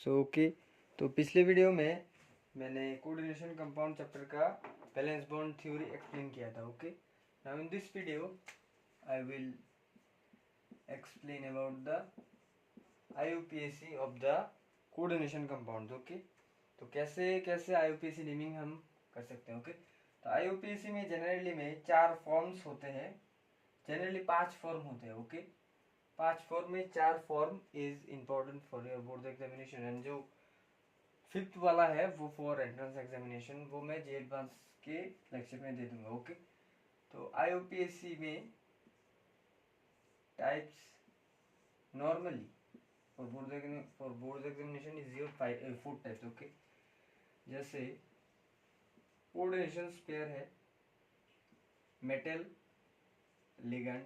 Okay, तो पिछले video में मैंने कोऑर्डिनेशन कंपाउंड चैप्टर का बैलेंस बॉन्ड थ्योरी एक्सप्लेन किया था. Okay, now in this video I will explain about the IUPAC of the coordination compound. Okay, तो कैसे कैसे IUPAC नेमिंग हम कर सकते हैं. ओके, तो IUPAC में जनरली में 4 फॉर्म्स होते हैं. जनरली 5 फॉर्म होते हैं. ओके, 5 फॉर्म में 4 form is important for your board examination. And जो 5th वाला है वो फॉर एंट्रेंस एग्जामिनेशन, वो मैं जे एडवांस के लेक्चर में दे दूंगा. ओके, तो IUPAC में types normally for board examination is your 4 types. Okay, जैसे कोऑर्डिनेशन पेयर है मेटल लिगेंड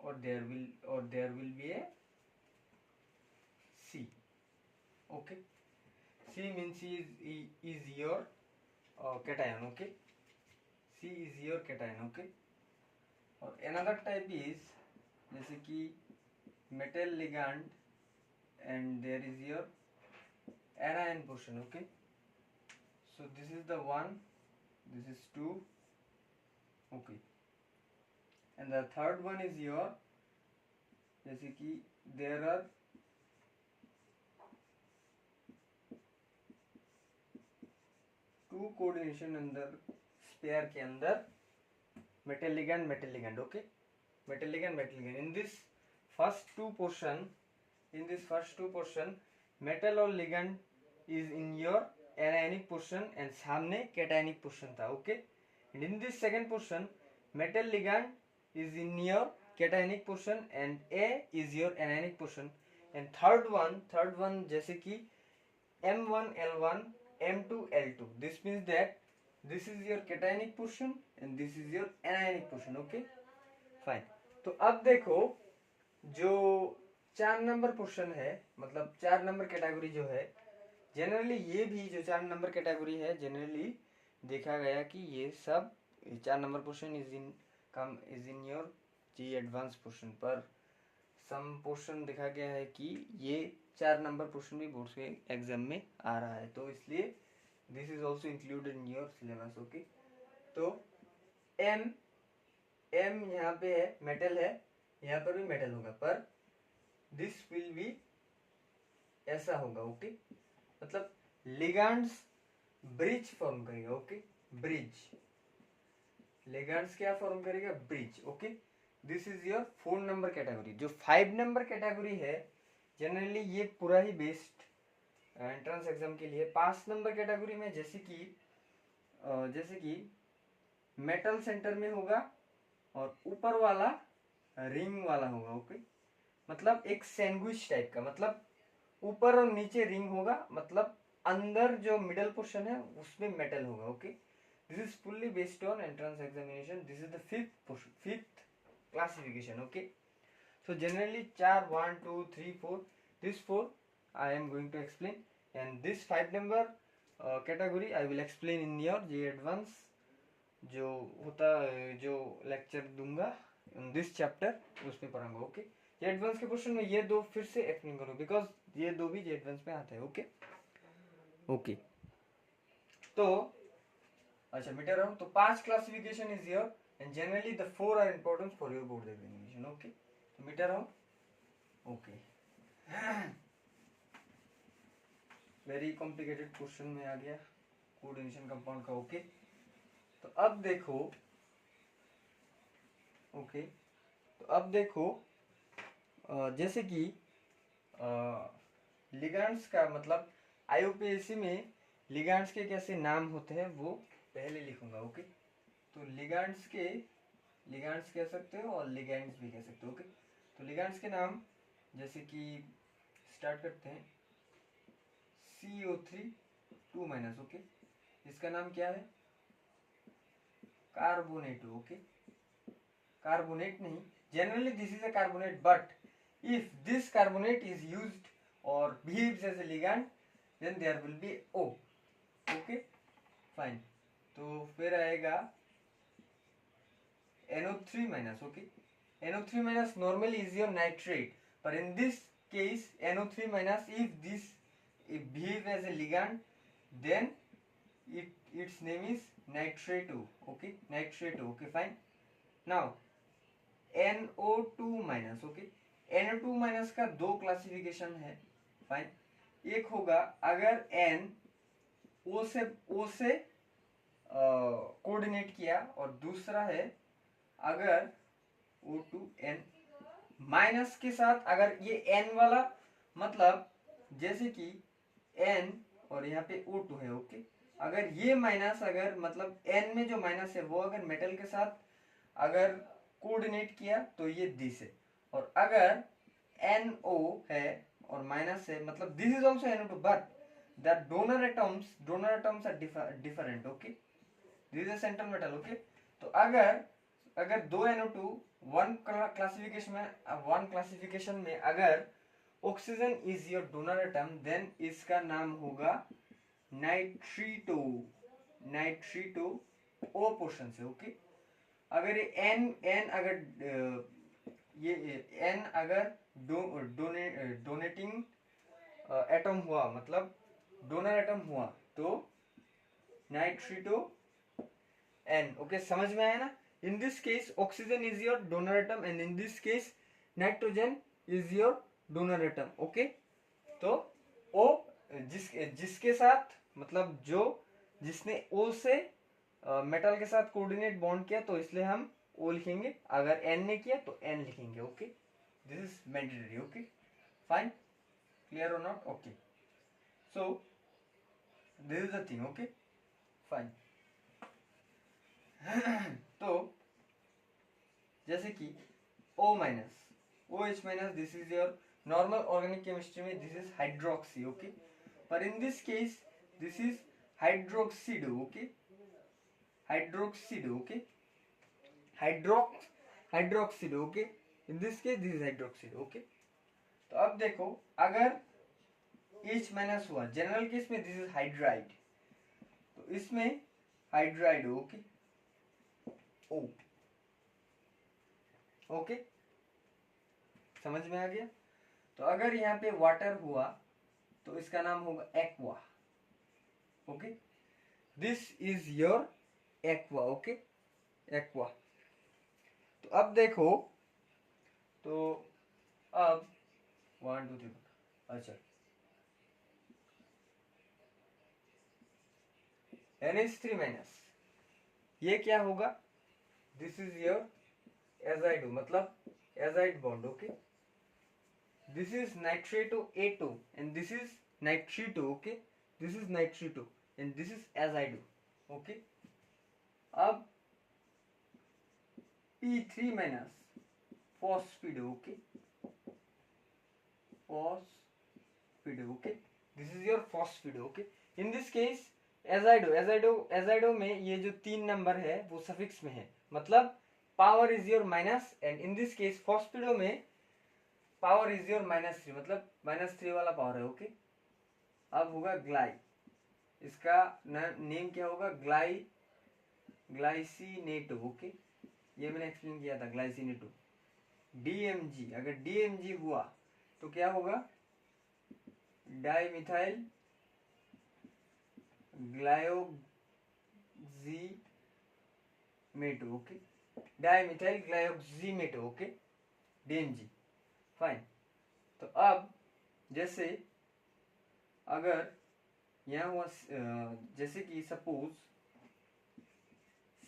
और there will be a C. Okay, C means is your cation. Okay, C is your cation. Okay, और another type is जैसे कि metal ligand and there is your anion portion. Okay, so this is the 1, this is 2. Okay, and the third one is your जैसे कि there are two coordination अंदर sphere के अंदर metal ligand. Okay, metal ligand in this first two portion metal और ligand is in your anionic portion and सामने cationic portion था. Okay, and in this second portion metal ligand is in your cationic portion and A is your anionic portion. And third one जैसे कि M1L1 M2 L2. This means that this is your cationic portion and this is your anionic portion. Okay, fine. तो अब देखो जो 4 number portion है, मतलब 4 number category जो है, जनरली ये भी जो 4 नंबर कैटेगरी है जनरली देखा गया कि ये सब 4 number portion is in your JEE advance portion. पर सम पोर्शन देखा गया है कि ये 4 नंबर पोर्शन भी बोर्ड के एग्जाम में आ रहा है, तो इसलिए this is also included in your syllabus. Okay, तो M यहाँ पे है, मेटल है, यहाँ पर भी मेटल होगा, पर दिस विल बी ऐसा होगा. ओके, मतलब लिगेंड्स ब्रिज फॉर्म करेगा. ओके, ब्रिज लिगेंड्स क्या फॉर्म करेगा, bridge. Okay, this is your 4 number category. जो 5 नंबर कैटेगरी है जनरली ये पूरा ही बेस्ड एंट्रेंस एग्जाम के लिए. 5 नंबर कैटेगरी में जैसे कि मेटल सेंटर में होगा और ऊपर वाला रिंग वाला होगा. ओके, मतलब एक सैंडविच टाइप का, मतलब ऊपर और नीचे रिंग होगा, मतलब अंदर जो मिडल पोर्शन है उसमें मेटल होगा. Okay, this is fully based on entrance examination. This is the fifth classification. Okay, so generally 4 1 2 3 4, this 4 I am going to explain, and this 5 number category I will explain in your J advance जो होता जो lecture दूंगा in this chapter उसमें पढ़ाऊंगा. Okay, J advance के question में ये दो फिर से एक्सप्लेन करूँ बिकॉज ये दो भी J advance में आते हैं. ओके, तो अच्छा मिटा रहा हूँ. तो 5 classification is your and generally the 4 are important for your board examination. Okay, तो मिटा रहा हूँ. ओके, वेरी कॉम्प्लिकेटेड क्वेश्चन में आ गया कोऑर्डिनेशन कंपाउंड का. ओके, तो अब देखो. ओके, तो अब देखो जैसे कि लिगेंड्स का मतलब IUPAC में लिगेंड्स के कैसे नाम होते हैं वो पहले लिखूंगा. ओके, तो लिगेंड्स कह सकते हो और लिगेंड्स भी कह सकते हो. ओके, तो लिगेंड्स के नाम जैसे कि स्टार्ट करते हैं CO3 2-. ओके, इसका नाम क्या है, कार्बोनेट. ओके, कार्बोनेट नहीं, generally this is a carbonate, but if this carbonate is used और behaves as a ligand then there will be O. Okay, fine. तो फिर आएगा NO3-. Okay, NO3- normally is your nitrate, but in this case NO3 minus, if behave as a ligand, then its name is nitrate O. Okay, nitrate O. Okay, fine. Now NO2 minus. Okay, NO2 minus का दो classification है, fine. एक होगा अगर N O से coordinate किया, और दूसरा है अगर O2N माइनस के साथ, अगर ये N वाला मतलब जैसे कि N और यहाँ पे O2 है, ओके, अगर ये माइनस, अगर मतलब N में जो माइनस है वो अगर मेटल के साथ अगर कोऑर्डिनेट किया तो ये दिस है, और अगर NO है और माइनस है, मतलब this is also NO2 but the donor atoms are different, okay, this is central metal, okay. तो अगर दो NO2 वन क्लासिफिकेशन में अगर oxygen is your donor atom, then इसका नाम होगा नाइट्रीटो O पोर्शन से, ओके। अगर ये N अगर ये N अगर डोनेटिंग एटम हुआ, मतलब डोनर एटम हुआ, तो नाइट्रीटो N, ओके, समझ में आया ना। इन this case oxygen is your donor atom and in this case nitrogen is your donor atom, okay. तो O जिसके साथ, मतलब जिसने O से मेटल के साथ कोऑर्डिनेट बॉन्ड किया, तो इसलिए हम O लिखेंगे, अगर N ने किया तो N लिखेंगे, okay. This is mandatory, okay, fine, clear और not, okay. So this is the thing, okay, fine. तो जैसे कि O minus, OH minus, this is your normal organic chemistry में दिस इज हाइड्रोक्सी, ओके, पर in this case this is hydroxido, okay, hydroxido, okay, hydroxido, okay, in this case this is hydroxido, okay. तो अब देखो, अगर H minus हुआ, general case में this is hydride, तो इसमें हाइड्राइड, ओके, O, ओके, समझ में आ गया। तो अगर यहाँ पे वाटर हुआ तो इसका नाम होगा aqua, okay, this is your aqua, okay, aqua. तो अब देखो, तो अब 1 2 3, अच्छा, NH3 माइनस, ये क्या होगा, दिस इज योर एजाइड, मतलब azide bond, okay, this is nitrato A2 and this is nitrito, okay, this is nitrito and this is azido, okay. अब P3 minus phosphido, okay, phosphido, okay, this is your phosphido, okay. In this case azido में ये जो 3 number है वो suffix में है, मतलब power is your minus, and in this case phosphido में पावर इज योर -3, मतलब -3 वाला पावर है, ओके। अब होगा ग्लाई, इसका नेम क्या होगा, ग्लाइसिनेटो, ओके, ये मैंने एक्सप्लेन किया था, ग्लाइसिनेटो। DMG, अगर DMG हुआ तो क्या होगा, dimethyl glyoximato, okay, dimethyl glyoximato, okay, DMG, fine. तो अब जैसे अगर यहाँ हुआ, जैसे कि suppose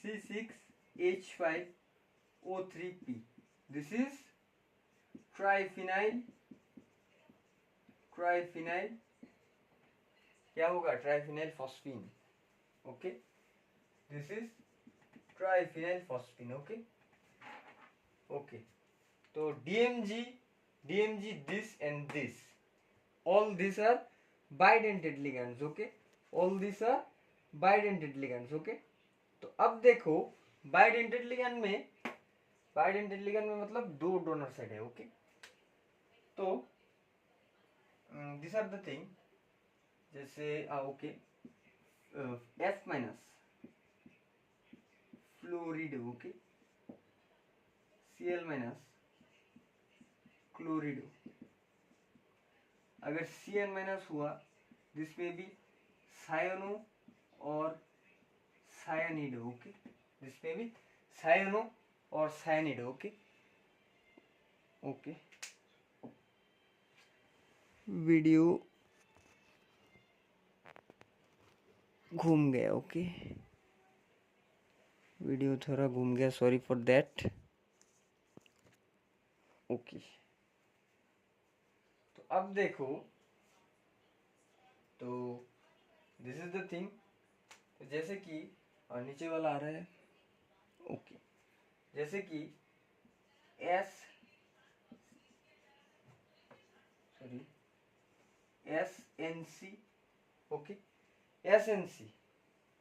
C6H5O3P, this is triphenyl, क्या होगा, triphenyl phosphine, okay, this is triphenyl phosphine, okay, okay. तो DMG, this and this, all these are bidentate ligands, okay, all these are bidentate ligands, okay। तो अब देखो, bidentate ligand में मतलब 2 donor side है, okay. तो दिस आर द थिंग, जैसे okay, F minus fluorido, okay, Cl minus chlorido, अगर Cn- हुआ, दिस में भी सायोनो और सायनिड, ओके, दिस में भी सायोनो और सायनिड, ओके ओके। वीडियो घूम गया, ओके, वीडियो थोड़ा घूम गया, सॉरी फॉर दैट, ओके। तो अब देखो, तो दिस इज द थिंग, जैसे कि और नीचे वाला आ रहा है, ओके, जैसे कि SNC, ओके, SNC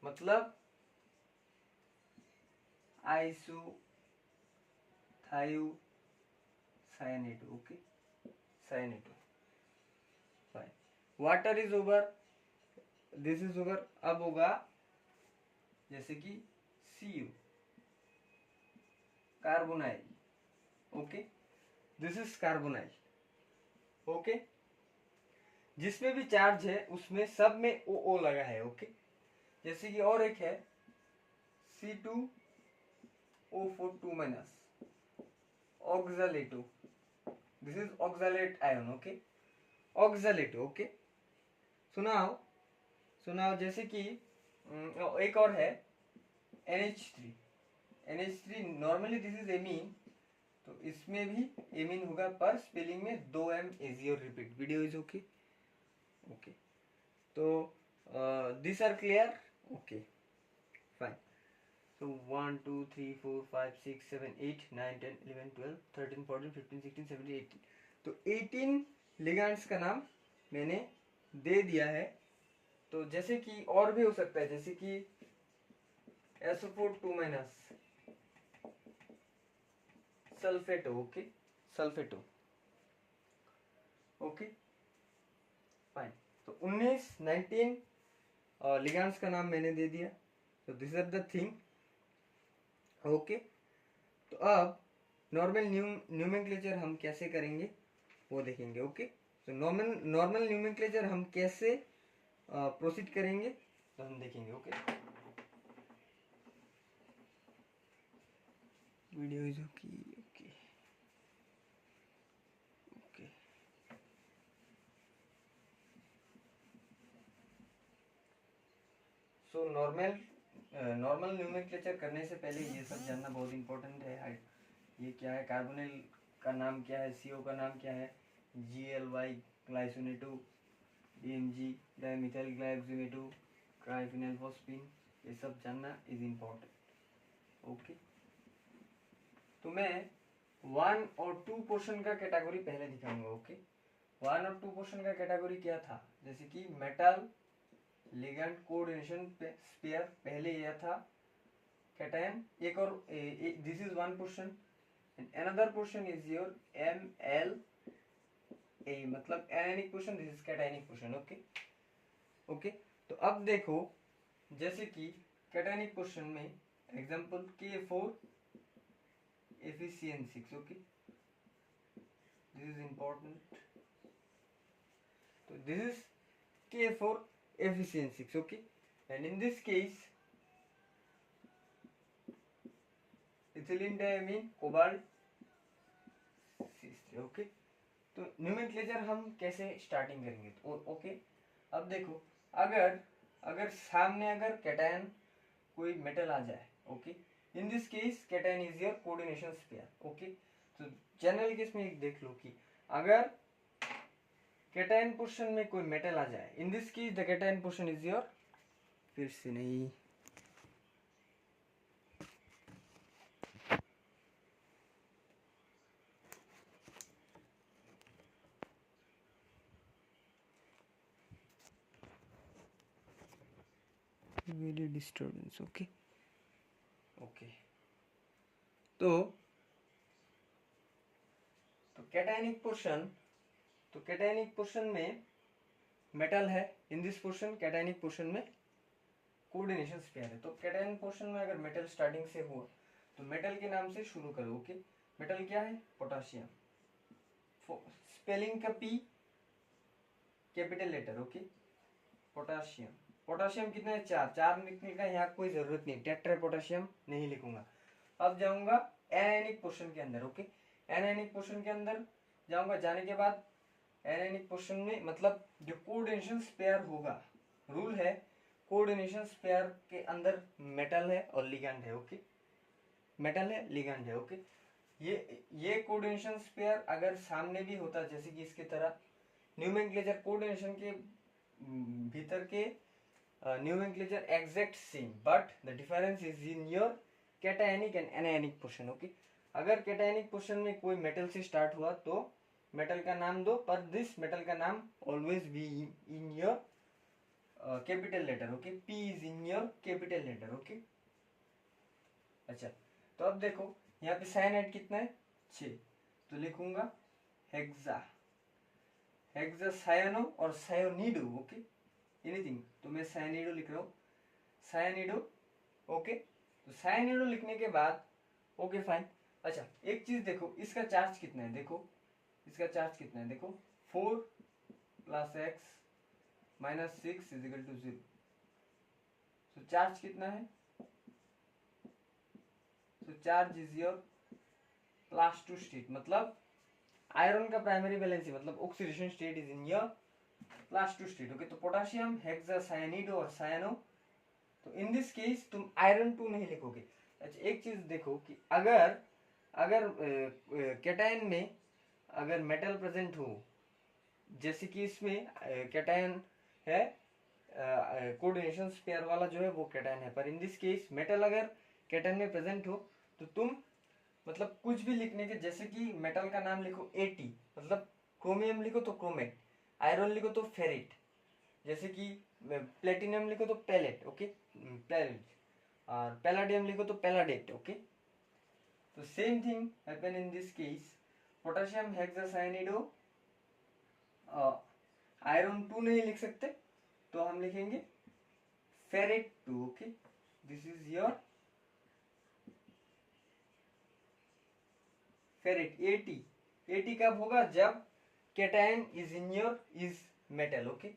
मतलब isothiocyanate, okay, cyanate, fine. Water is over, this is over, अब होगा जैसे कि Cu carbonyl, okay, this is carbonyl, okay, जिसमें भी चार्ज है उसमें सब में ओ लगा है, ओके। जैसे कि और एक है C2O4 2- oxalato, this is oxalate ion, okay, oxalato, okay. सुनाओ सुनाओ, जैसे कि एक और है NH3 normally this is amine, तो इसमें भी एमीन होगा, पर स्पेलिंग में 2M एजी और repeat, video is okay okay. तो this are clear, okay, fine. So 1 2 3 4 5 6 7 8 9 10 11 12 13 14 15 16 17 18, तो 18 लिगेंड्स का नाम मैंने दे दिया है। तो जैसे कि और भी हो सकता है, जैसे कि SO4 2- sulphato, okay, sulphato, okay, fine. तो 19 लिगेंड्स का नाम मैंने दे दिया। तो this are the thing, okay. तो अब नॉर्मल न्यूमेनक्लेचर हम कैसे करेंगे वो देखेंगे, ओके। तो नॉर्मल न्यूमेनक्लेचर हम कैसे प्रोसीड करेंगे तो हम देखेंगे, okay. Video is okay okay okay. So normal nomenclature करने से पहले ये सब जानना बहुत इंपॉर्टेंट है। ये क्या है, कार्बोनिल का नाम क्या है, CO का नाम क्या है, GLY glycinato, DMG dimethyl glycinato, triphenylphosphine, ये सब जानना इज इम्पोर्टेंट, ओके। तो मैं 1 और 2 पोर्शन का कैटेगरी पहले दिखाऊंगा, ओके। 1 और 2 पोर्शन का कैटेगरी क्या था, जैसे कि मेटल लिगेंड कोऑर्डिनेशन स्पेयर, पहले यह था कैटायन, एक और this is 1 portion and another portion is your ML मतलब anionic portion, this is cationic portion, okay okay. तो अब देखो, जैसे कि कैटायनिक पोर्शन में example K4 FeCN6, okay, this is important. तो this is K4 FeCN6, okay, and in this case ethylene diamine cobalt C3, okay. तो न्यूमेनक्लेचर हम कैसे स्टार्टिंग करेंगे, तो ओके। अब देखो, अगर सामने अगर कैटायन कोई मेटल आ जाए, okay, in this case cation is your coordination sphere, okay. तो जनरल केस में एक देख लो कि अगर कैटायन पोर्शन में कोई मेटल आ जाए, इन this case the cation portion is your, फिर से नहीं, वेरी डिस्टर्बेंस, ओके ओके। तो कैटायनिक पोर्शन में मेटल है, in this portion cationic portion में कोऑर्डिनेशन स्पेयर है। तो कैटायन पोर्शन में अगर मेटल स्टार्टिंग से हुआ तो मेटल के नाम से शुरू करो, ओके। मेटल क्या है, पोटासियम, स्पेलिंग का P capital letter, okay. Potassium, potassium कितना है, 4, 4 लिखने का यहाँ कोई जरूरत नहीं, टेट्रा पोटाशियम नहीं लिखूंगा। अब जाऊंगा एनायनिक पोर्शन के अंदर, ओके। एनायनिक पोर्शन के अंदर जाऊंगा, जाने के बाद एनायनिक पोर्शन में मतलब जो कोऑर्डिनेशन पेयर होगा, रूल है कोऑर्डिनेशन पेयर के अंदर मेटल है और लिगैंड है, ओके। मेटल है, लिगैंड है, ओके। ये कोऑर्डिनेशन पेयर अगर सामने भी होता, जैसे कि इसकी तरह, न्यूमेनक्लेचर कोऑर्डिनेशन के भीतर के nomenclature exact same, but the difference is in your cationic and anionic portion, okay. अगर कैटायनिक पोर्शन में कोई मेटल से स्टार्ट हुआ तो मेटल का नाम दो, पर दिस मेटल का नाम always be in your capital letter, okay. P is in your capital letter, okay. अच्छा, तो अब देखो यहाँ पे साइनाइड कितना है, 6, तो लिखूंगा हेक्सा, हेक्सा सायनो और सायोनिडो, ओके, एनीथिंग, तो मैं सायनिडो लिख रहा हूँ, सायनिडो, ओके। तो सायनिडो लिखने के बाद ओके फाइन। अच्छा, एक चीज देखो, इसका चार्ज कितना है, देखो इसका चार्ज कितना है, देखो 4 + x - 6 = 0। तो चार्ज कितना है, तो चार्ज इज योर +2 स्टेट, मतलब आयरन का प्राइमरी वैलेंसी मतलब oxidation state is in your +2 state, okay. तो पोटाशियम हेक्सासायनिडो और सायनो, तो इन दिस केस तुम आयरन 2 नहीं लिखोगे। अच्छा, एक चीज देखो कि अगर अगर कैटायन में अगर मेटल प्रेजेंट हो, जैसे कि इसमें कैटायन है, कोऑर्डिनेशन पेयर वाला जो है वो कैटायन है, पर इन दिस केस मेटल अगर कैटायन में प्रेजेंट हो तो तुम मतलब कुछ भी लिखने के, जैसे कि मेटल का नाम लिखो At, मतलब क्रोमियम लिखो तो क्रोमेट, आयरन लिखो तो फेरेट, जैसे कि प्लेटिनम लिखो तो पैलेट, ओके, पैलेट, और पैलाडियम लिखो तो पैलाडेट, ओके। तो same thing happen in this case, potassium hexacyanido, iron 2 नहीं लिख सकते तो हम लिखेंगे ferrate 2, okay. This is your ferrate, At कब होगा, जब cation is in your is metal, okay.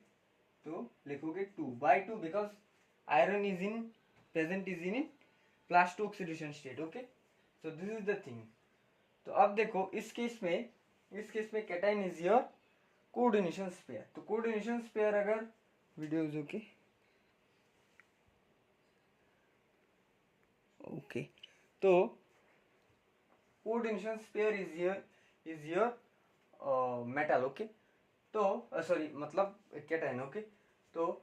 तो लिखोगे 2 by 2 because iron is in present is in +2 oxidation state, okay. So this is the thing. तो अब देखो इस केस में cation is your coordination pair, तो कोऑर्डिनेशन पेयर अगर videos okay, तो coordination pair is your metal, okay. तो sorry मतलब कैटायन, ओके। तो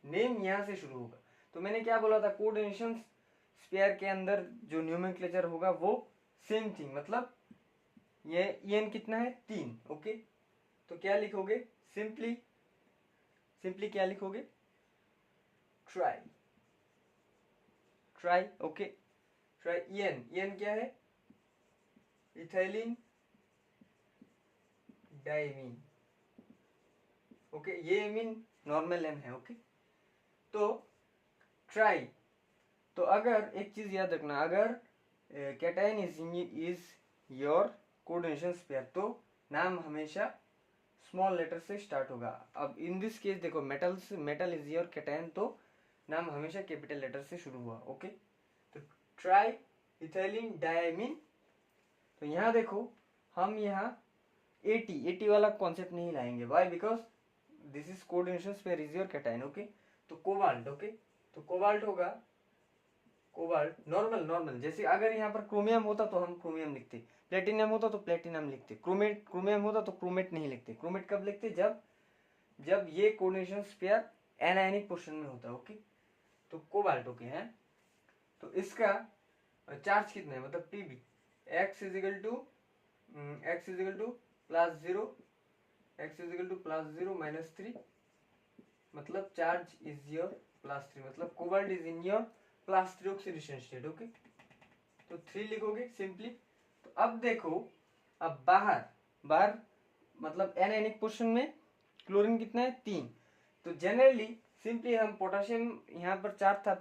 नेम यहाँ से शुरू होगा, तो मैंने क्या बोला था, कोऑर्डिनेशन पेयर के अंदर जो न्यूमेनक्लेचर होगा वो सेम थिंग, मतलब ये En कितना है, 3, ओके। तो क्या लिखोगे, सिंपली क्या लिखोगे, ट्राई, ओके, ट्राई। En क्या है, इथाइलिन डाइमीन, ओके, ये एमीन नॉर्मल एन है, ओके। तो ट्राई, तो अगर एक चीज याद रखना, अगर cation is your coordination pair तो नाम हमेशा स्मॉल लेटर से स्टार्ट होगा। अब इन दिस केस देखो, मेटल इज योर कैटायन तो नाम हमेशा कैपिटल लेटर से शुरू हुआ, ओके। तो ट्राई इथाइलिन डायमीन, तो यहाँ देखो हम यहाँ 80 वाला कॉन्सेप्ट नहीं लाएंगे, why, because this is coordination pair is your cation, okay. तो कोबाल्ट, ओके, तो कोबाल्ट होगा, कोबाल्ट नॉर्मल, जैसे अगर यहाँ पर क्रोमियम होता तो हम क्रोमियम लिखते, प्लेटिनम होता तो प्लेटिनम लिखते, क्रोमियम होता तो क्रोमेट नहीं लिखते। क्रोमेट कब लिखते, जब ये कोऑर्डिनेशन पेयर एनायनिक पोर्शन में होता है, ओके। तो कोबाल्ट, ओके है। तो इसका चार्ज कितना है, मतलब Pb, x is equal to +0, x is equal to +0 -3, मतलब चार्ज इज योर +3, मतलब cobalt is in your +3 oxidation state, okay. तो 3 लिखोगे सिंपली। तो अब देखो, अब बाहर मतलब एनायनिक पोर्शन में क्लोरीन कितना है, 3। तो जनरली सिंपली हम पोटेशियम, यहाँ पर 4 था,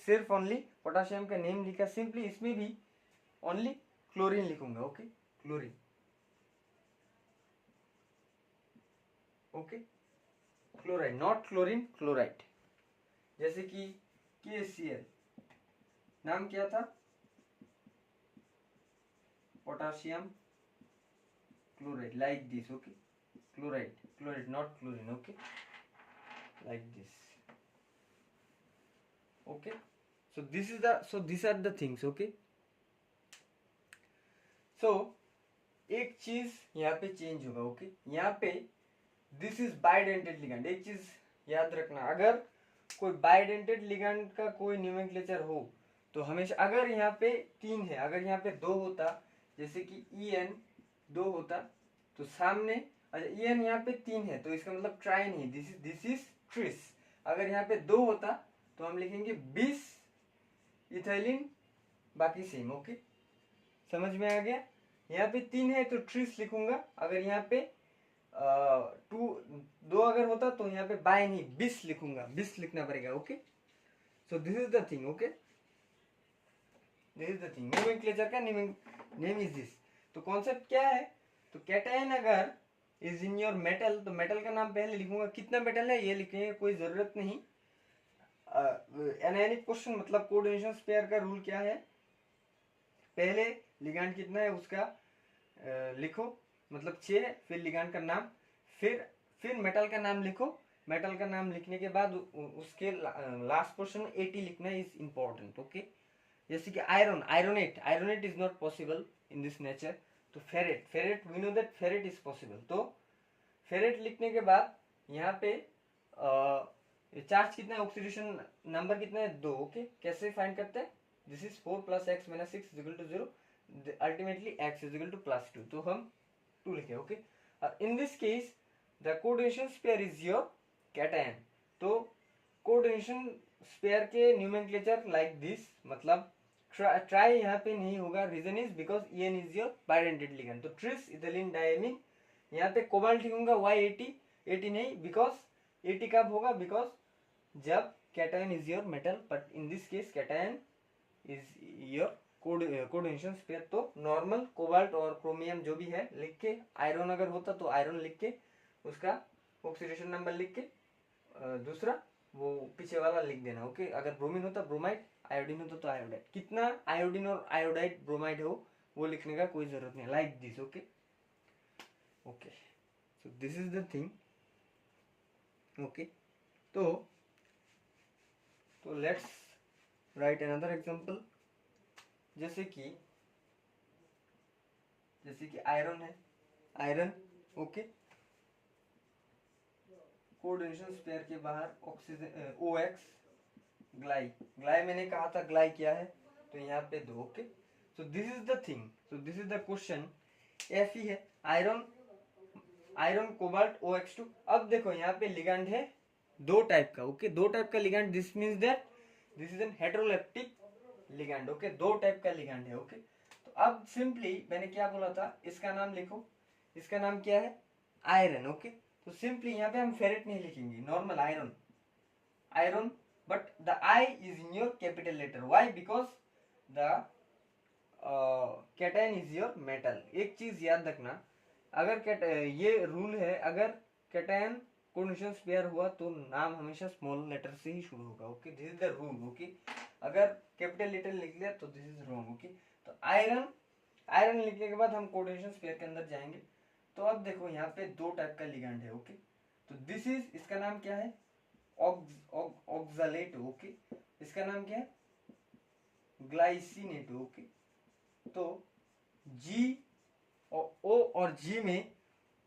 सिर्फ ओनली पोटेशियम का नेम लिखा, सिंपली इसमें भी ओनली क्लोरीन लिखूंगा, okay, chlorine. Okay, chloride, not chlorine, chloride. जैसे कि KCl, नाम क्या था, potassium chloride, like this. Okay, chloride, chloride, not chlorine. Okay, like this. Okay, so these are the things. Okay, so एक चीज यहाँ पे चेंज होगा। ओके, यहाँ पे दिस इज बाइडेंटेड लिगैंड। एक चीज याद रखना, अगर कोई बाइडेंटेड लिगैंड का कोई नोमेनक्लेचर हो तो हमेशा, अगर यहाँ पे 3 है, अगर यहाँ पे 2 होता, जैसे कि EN 2 होता, तो सामने, अच्छा EN यहाँ पे 3 है तो इसका मतलब ट्राइन ही, दिस इज ट्रिस। अगर यहाँ पे 2 होता तो हम लिखेंगे 20 इथाइलिन, बाकी सेम। ओके, समझ में आ गया। यहाँ पे 3 है तो ट्रिस लिखूंगा। अगर यहाँ पे 2 अगर होता तो यहाँ पे बाय नहीं 20 लिखूंगा, 20 लिखना पड़ेगा। Okay, so this is the thing. Okay, this is the thing, nomenclature का नेम इज दिस। तो कॉन्सेप्ट क्या है, तो कैटायन अगर इज इन योर मेटल, तो मेटल का नाम पहले लिखूंगा, कितना मेटल है ये लिखने की कोई जरूरत नहीं। एनायनिक क्वेश्चन मतलब कोऑर्डिनेशन पेयर का रूल क्या है, पहले लिगैंड कितना है उसका लिखो, मतलब 6 है, फिर लिगैंड का नाम, फिर मेटल का नाम लिखो। मेटल का नाम लिखने के बाद उसके लास्ट पोर्शन में 80 लिखना इज इम्पोर्टेंट। ओके, जैसे कि ironate is not possible in this nature, तो ferrate we know that ferrate is possible. तो फेरेट लिखने के बाद यहाँ पे चार्ज कितना है, ऑक्सीडेशन नंबर कितना है, 2। ओके, कैसे फाइंड करते हैं, this is 4 + x - 6 = 0, ultimately x = +2, तो हम 2 लिखे। Okay, in this case the coordination pair is your cation. तो कोऑर्डिनेशन पेयर के न्यूमेनक्लेचर लाइक दिस, मतलब ट्राई यहाँ पे नहीं होगा, reason is because EN is your bidentate ligand. तो ट्रिस इथिलीन डायमीन, यहाँ पे कोबाल्ट लिखूंगा Y80 नहीं, बिकॉज 80 कब होगा, बिकॉज जब cation is your metal, but in this case cation is your coordination pair. तो नॉर्मल कोबाल्ट और क्रोमियम जो भी है लिख के, आयरन अगर होता तो आयरन लिख के, उसका ऑक्सीडेशन नंबर लिख के, दूसरा वो पीछे वाला लिख देना। ओके, अगर ब्रोमीन होता ब्रोमाइड, आयोडीन होता तो आयोडाइड, कितना आयोडीन और आयोडाइड ब्रोमाइड हो वो लिखने का कोई जरूरत नहीं, like this. Okay, okay, so this is the thing. Okay, तो लेट्स राइट अनदर एग्जांपल। जैसे कि आयरन है, आयरन। ओके, कोऑर्डिनेशन पेयर के बाहर ऑक्सीजन OX, ग्लाई मैंने कहा था, ग्लाई क्या है, तो यहाँ पे 2। Okay, so this is the thing, so this is the question. Fe है, आयरन कोबाल्ट OX2। अब देखो यहाँ पे लिगैंड है 2 टाइप का। ओके, 2 टाइप का ligand, this means that this is N heteroleptic ligand. Okay, 2 type का लिगैंड है। ओके, तो अब सिंपली मैंने क्या बोला था, इसका नाम लिखो, इसका नाम क्या है, आयरन। ओके, तो सिंपली यहाँ पे हम फेरेट नहीं लिखेंगे, normal iron, but the I is in your capital letter. Why? Because the cation is your metal. एक चीज याद रखना, अगर ये रूल है, अगर कैटायन कोऑर्डिनेशन पेयर हुआ तो नाम हमेशा स्मॉल लेटर से ही शुरू होगा। Okay, this is the rule. Okay, अगर कैपिटल लेटर लिख लिया तो दिस इज रॉन्ग। ओके, तो आयरन लिखने के बाद हम कोऑर्डिनेशन पेयर के अंदर जाएंगे। तो अब देखो यहाँ पे 2 टाइप का लिगैंड है। ओके, तो दिस इज, इसका नाम क्या है, ऑक्सलेट। ओके, इसका नाम क्या है, ग्लाइसिनेट। ओके, तो G और O और G में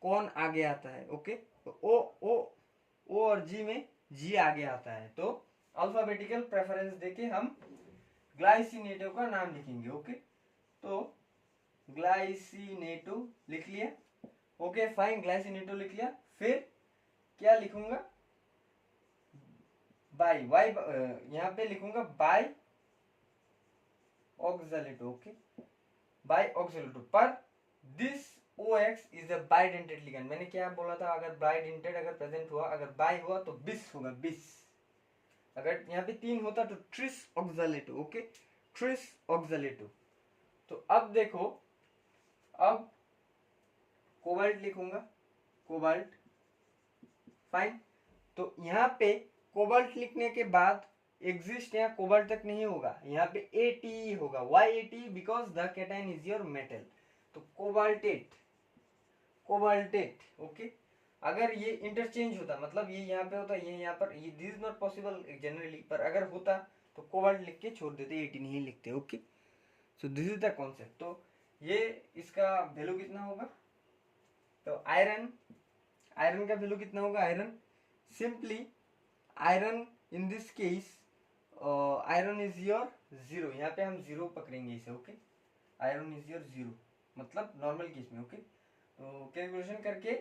कौन आगे आता है। ओके, तो O और G में G आगे आता है, तो अल्फाबेटिकल प्रेफरेंस देके हम ग्लाइसिनेटो का नाम लिखेंगे। ओके, तो ग्लाइसिनेटो लिख लिया। ओके फाइन, ग्लाइसिनेटो लिख लिया, फिर क्या लिखूंगा, बाई, वाई यहाँ पे लिखूंगा bi oxalato. Okay, bi oxalato, पर this OX is a bidentate ligand. मैंने क्या बोला था, अगर बाइडेंटेड अगर प्रेजेंट हुआ, अगर बाई हुआ तो बिस होगा, बिस। अगर यहाँ पे 3 होता तो tris oxalato. Okay, tris oxalato. तो अब देखो, अब कोबाल्ट लिखूंगा, कोबाल्ट फाइन। तो यहाँ पे कोबाल्ट लिखने के बाद एग्जिस्ट यहाँ कोबाल्ट तक नहीं होगा, यहाँ पे ATE होगा। Why ATE? Because the cation is your metal. तो कोबाल्टेट, कोबाल्टेट, ओके। अगर ये इंटरचेंज होता, मतलब ये यहाँ पे होता, ये यहाँ पर, ये this is not possible generally, पर अगर होता तो कोबाल्ट लिख के छोड़ देते, ATE नहीं लिखते, okay. So this is the concept. तो ये इसका वैल्यू कितना होगा? तो आयरन, आयरन का वैल्यू कितना होगा? Iron simply, iron in this case iron is your 0, यहाँ पे हम 0 पकड़ेंगे इसे, ओके। आयरन इज योर 0, मतलब नॉर्मल केस में, ओके। तो कैलकुलेशन करके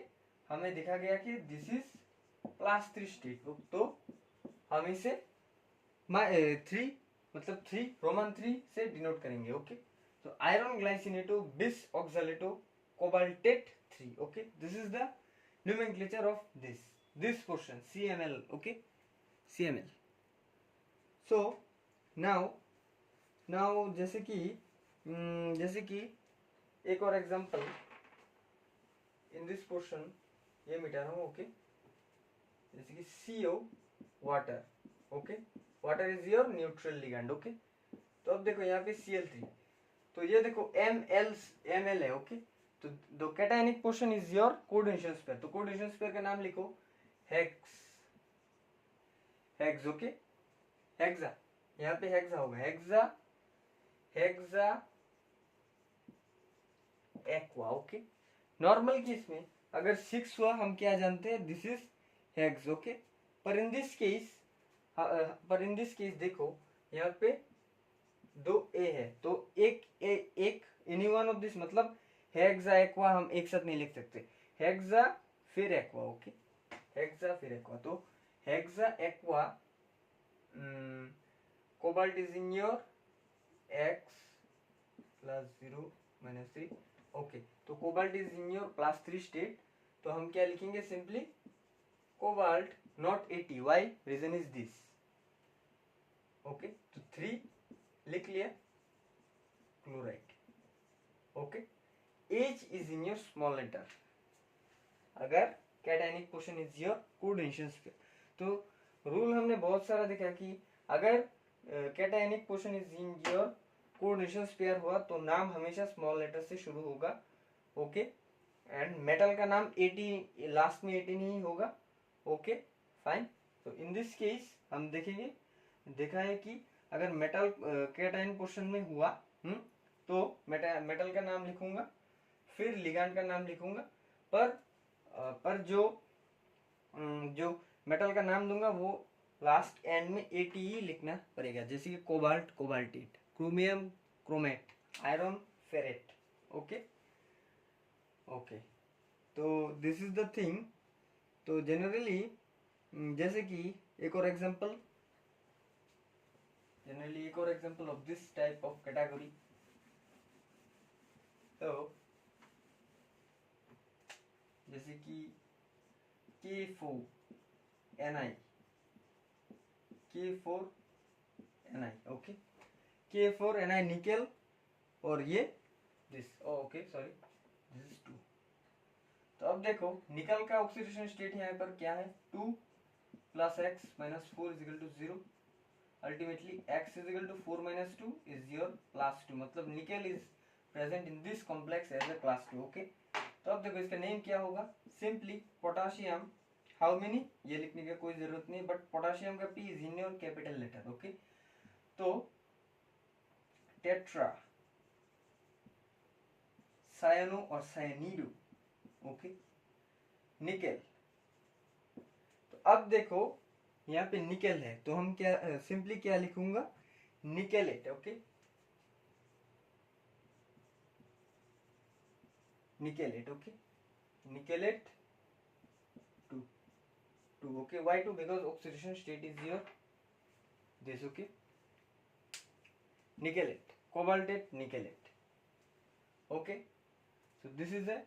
हमें देखा गया कि दिस इज क्लास 3 स्टेट। तो हम इसे 3, मतलब 3 रोमन 3 से डिनोट करेंगे, ओके। तो iron glycinato bis oxalato cobaltate 3, okay. This is the nomenclature of this portion, CML, okay, CML. So now जैसे कि एक और एग्जांपल इन दिस पोर्शन, ये मिटा रहा हूँ, ओके। जैसे कि CO water, okay. Water is your neutral ligand, okay. तो अब देखो यहाँ पे Cl3, तो ये देखो Ml है, ओके। तो the cationic portion is your coordination sphere. तो कोऑर्डिनेशन स्पेयर का नाम लिखो हेक्स, हेक्स, ओके। हेक्सा, यहाँ पे हेक्सा होगा, hexa aqua, okay. Normal case में अगर 6 हुआ, हम क्या जानते हैं? This is hex, okay. पर इन दिस केस देखो यहाँ पे 2 A है, तो एक एनी वन ऑफ दिस, मतलब हेक्सा एक्वा हम एक साथ नहीं लिख सकते, हेक्सा फिर एक्वा, ओके। हेक्सा फिर एक्वा, तो hexa aqua cobalt is in your X plus 0 minus 3, okay. तो cobalt is in your class 3 state. तो हम क्या लिखेंगे? Simply cobalt not AT, why? Reason is this, okay. तो 3 लिख लिया, chloride, okay. H is in your small letter अगर cationic portion is your coordination sphere. तो रूल हमने बहुत सारा देखा कि अगर cationic portion is in your coordination sphere हुआ तो नाम हमेशा स्मॉल लेटर से शुरू होगा, ओके। एंड मेटल का नाम AT, लास्ट में AT नहीं होगा, ओके, फाइन। तो इन दिस केस हम देखेंगे, देखा है कि अगर मेटल कैटायन पोर्शन में हुआ तो मेटल का नाम लिखूंगा, फिर लिगैंड का नाम लिखूंगा, पर जो मेटल का नाम दूंगा वो लास्ट एंड में ATE लिखना पड़ेगा। जैसे कि cobalt cobaltate, chromium chromate, iron ferrate, okay, okay. तो दिस इज द थिंग। तो जनरली जैसे कि एक और example of this type of category. तो जैसे कि K4Ni, ओके। K4Ni निकेल, और ये this, okay sorry, this is 2। तो अब देखो निकल का ऑक्सीडेशन स्टेट यहाँ पर क्या है? 2 + x - 4 = 0। Ultimately x = 4 - 2 is your class 2, मतलब nickel is present in this complex as a class 2, okay. तो अब देखो इसका नेम क्या होगा? सिंपली पोटाशियम, हाउ मेनी ये लिखने की कोई जरूरत नहीं, बट पोटाशियम का P is in your capital letter, okay. तो टेट्रा सायनो और सायनीडो, ओके, निकेल। तो अब देखो यहाँ पे निकेल है, तो हम क्या सिंपली क्या लिखूंगा? निकेलेट, okay, निकेलेट, okay, निकेलेट 2, okay. Why 2? Because oxidation state is your this, okay. Nikelate, cobaltate, nikelate, okay. So this is a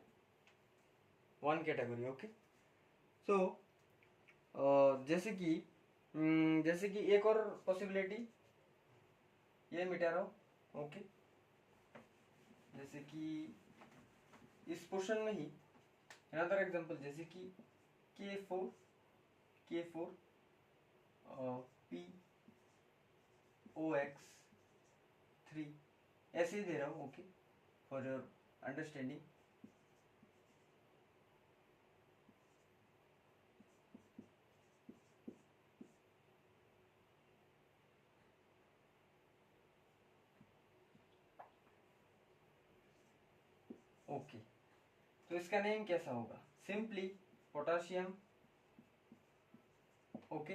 one category, okay. So जैसे कि एक और पॉसिबिलिटी ये मिटा रहा हूँ, ओके। जैसे कि इस पोर्शन में ही अनदर एग्जांपल, जैसे कि K4 K4 POX3 ऐसे ही दे रहा हूँ, okay, for your understanding. Okay, तो इसका नेम कैसा होगा, सिंपली पोटाशियम। ओके,